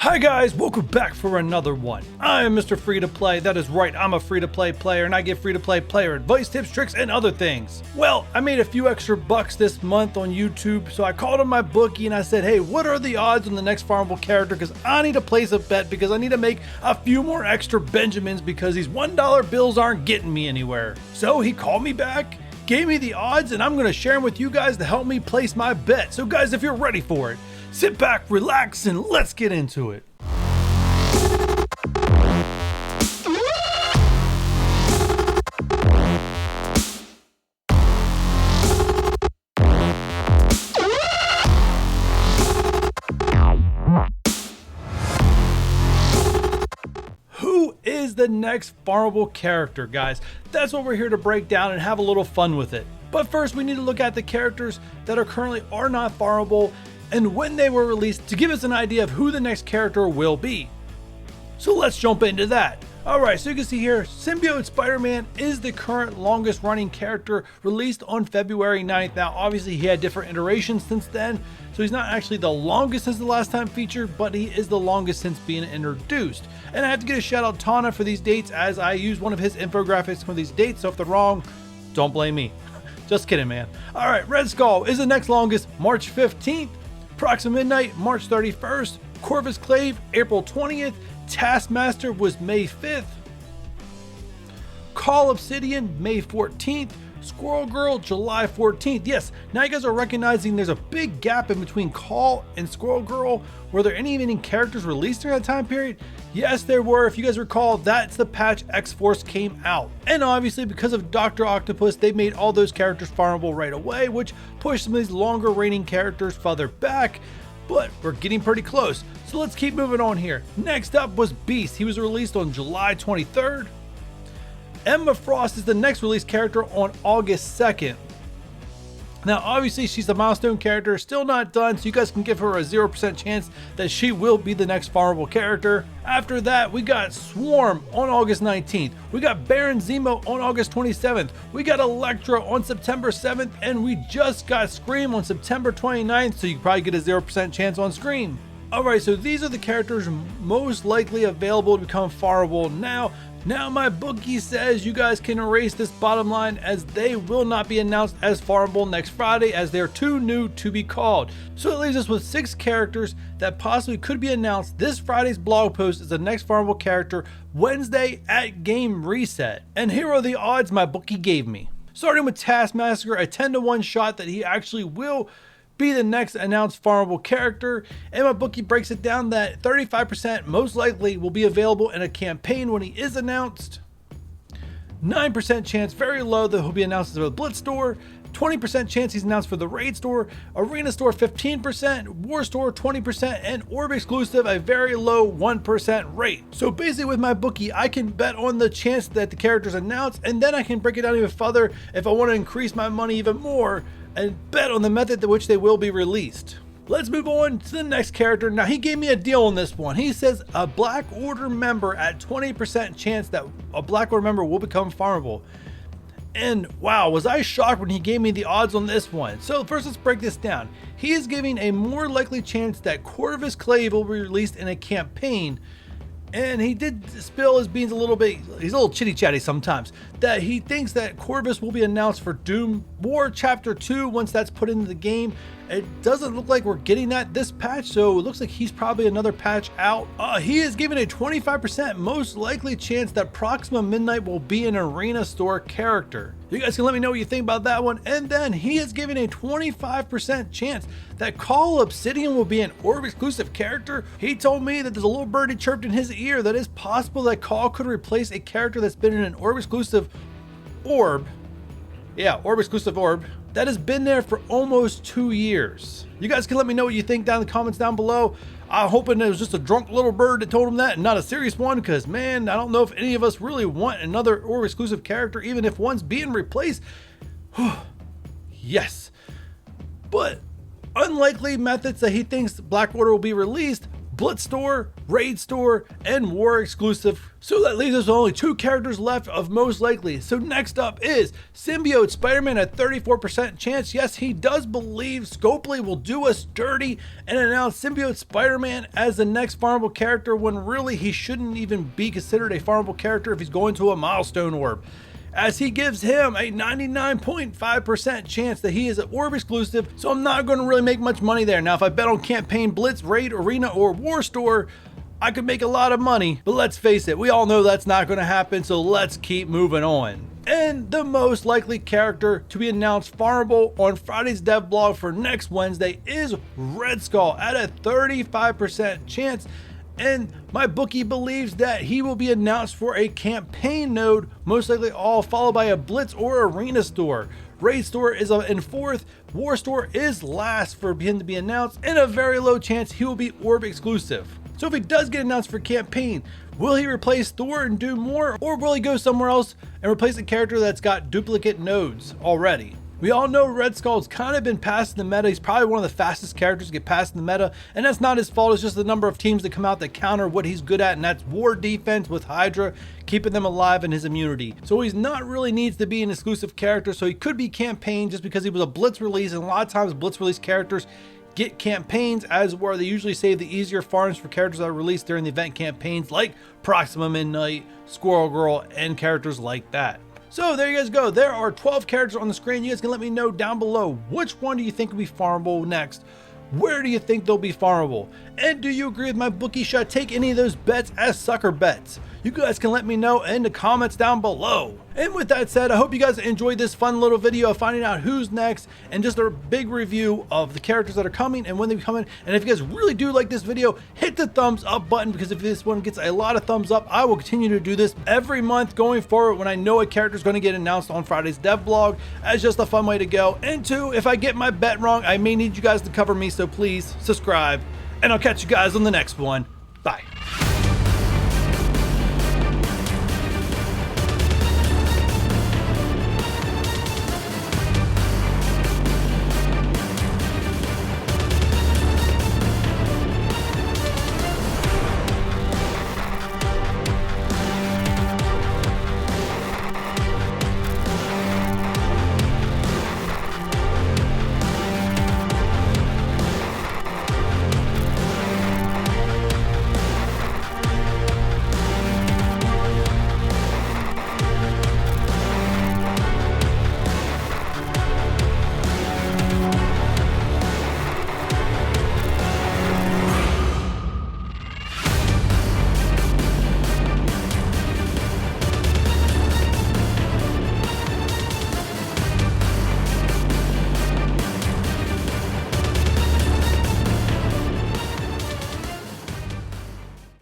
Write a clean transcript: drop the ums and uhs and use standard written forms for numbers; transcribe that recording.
Hi guys, welcome back for another one. I am Mr. Free to Play. That is right, I'm a free to play player and I give free to play player advice, tips, tricks, and other things. Well, I made a few extra bucks this month on YouTube, so I called on my bookie and I said, hey, what are the odds on the next farmable character? Because I need to place a bet because I need to make a few more extra Benjamins because these $1 bills aren't getting me anywhere. So he called me back, gave me the odds, and I'm going to share them with you guys to help me place my bet. So guys, if you're ready for it, sit back, relax, and let's get into it. Who is the next farmable character, guys? That's what we're here to break down and have a little fun with it. But first, we need to look at the characters that currently are not farmable and when they were released to give us an idea of who the next character will be. So let's jump into that. Alright, so you can see here, Symbiote Spider-Man is the current longest running character released on February 9th. Now obviously he had different iterations since then, so he's not actually the longest since the last time featured, but he is the longest since being introduced. And I have to give a shout out Tana for these dates as I used one of his infographics for these dates, so if they're wrong, don't blame me. Just kidding, man. Alright, Red Skull is the next longest, March 15th. Proxima Midnight, March 31st. Corvus Clave, April 20th. Taskmaster was May 5th. Call Obsidian, May 14th. Squirrel Girl, July 14th. Yes, now you guys are recognizing there's a big gap in between Call and Squirrel Girl. Were there any characters released during that time period? Yes, there were. If you guys recall, that's the patch X-Force came out. And obviously, because of Dr. Octopus, they made all those characters farmable right away, which pushed some of these longer reigning characters further back. But we're getting pretty close. So let's keep moving on here. Next up was Beast. He was released on July 23rd. Emma Frost is the next released character on August 2nd. Now obviously she's a milestone character, still not done, so you guys can give her a 0% chance that she will be the next farmable character. After that, we got Swarm on August 19th. We got Baron Zemo on August 27th. We got Elektra on September 7th, and we just got Scream on September 29th, so you can probably get a 0% chance on Scream. Alright, so these are the characters most likely available to become farmable now. Now my bookie says you guys can erase this bottom line as they will not be announced as farmable next Friday as they're too new to be called. So it leaves us with 6 characters that possibly could be announced. This Friday's blog post is the next farmable character Wednesday at Game Reset. And here are the odds my bookie gave me. Starting with Taskmaster, a 10-to-1 shot that he actually will be the next announced farmable character, and my bookie breaks it down that 35% most likely will be available in a campaign when he is announced, 9% chance very low that he'll be announced for the Blitz store, 20% chance he's announced for the Raid store, Arena store 15%, War store 20%, and Orb exclusive a very low 1% rate. So basically with my bookie, I can bet on the chance that the character's announced, and then I can break it down even further if I want to increase my money even more and bet on the method to which they will be released. Let's move on to the next character. Now he gave me a deal on this one. He says a Black Order member at 20% chance that a Black Order member will become farmable. And wow, was I shocked when he gave me the odds on this one. So first let's break this down. He is giving a more likely chance that Corvus Clave will be released in a campaign. And he did spill his beans a little bit, he's a little chitty chatty sometimes, that he thinks that Corvus will be announced for Doom War Chapter 2 once that's put into the game. It doesn't look like we're getting that this patch, so it looks like he's probably another patch out. He is given a 25% most likely chance that Proxima Midnight will be an Arena store character. You guys can let me know what you think about that one. And then he is giving a 25% chance that Call Obsidian will be an Orb exclusive character. He told me that there's a little birdie chirped in his ear that it's possible that Call could replace a character that's been in an Orb exclusive orb. Yeah, Orb exclusive orb that has been there for almost 2 years. You guys can let me know what you think down in the comments down below. I'm hoping it was just a drunk little bird that told him that and not a serious one, because man, I don't know if any of us really want another Orb exclusive character, even if one's being replaced. Yes, but unlikely methods that he thinks Black Order will be released. Blitz Store, Raid Store, and War exclusive. So that leaves us with only 2 characters left of most likely. So next up is Symbiote Spider-Man at 34% chance. Yes, he does believe Scopely will do us dirty and announce Symbiote Spider-Man as the next farmable character, when really he shouldn't even be considered a farmable character if he's going to a milestone orb, as he gives him a 99.5% chance that he is an orb exclusive. So I'm not going to really make much money there. Now, if I bet on campaign, Blitz, Raid, Arena, or War Store, I could make a lot of money, but let's face it, we all know that's not going to happen, so let's keep moving on. And the most likely character to be announced farmable on Friday's dev blog for next Wednesday is Red Skull at a 35% chance. And my bookie believes that he will be announced for a campaign node, most likely all followed by a Blitz or Arena store. Raid Store is in 4th, War Store is last for him to be announced, and a very low chance he will be orb exclusive. So if he does get announced for campaign, will he replace Thor and do more, or will he go somewhere else and replace a character that's got duplicate nodes already? We all know Red Skull's kind of been past in the meta. He's probably one of the fastest characters to get past in the meta, and that's not his fault. It's just the number of teams that come out that counter what he's good at, and that's war defense with Hydra, keeping them alive and his immunity. So he's not really needs to be an exclusive character, so he could be campaign just because he was a Blitz release, and a lot of times Blitz release characters get campaigns, as where they usually save the easier farms for characters that are released during the event campaigns like Proxima Midnight, Squirrel Girl, and characters like that. So there you guys go. There are 12 characters on the screen. You guys can let me know down below, which one do you think will be farmable next? Where do you think they'll be farmable? And do you agree with my bookie? Should I take any of those bets as sucker bets? You guys can let me know in the comments down below. And with that said, I hope you guys enjoyed this fun little video of finding out who's next and just a big review of the characters that are coming and when they're coming. And if you guys really do like this video, hit the thumbs up button, because if this one gets a lot of thumbs up, I will continue to do this every month going forward when I know a character is going to get announced on Friday's dev blog, as just a fun way to go. And 2, if I get my bet wrong, I may need you guys to cover me, so please subscribe, and I'll catch you guys on the next one. Bye.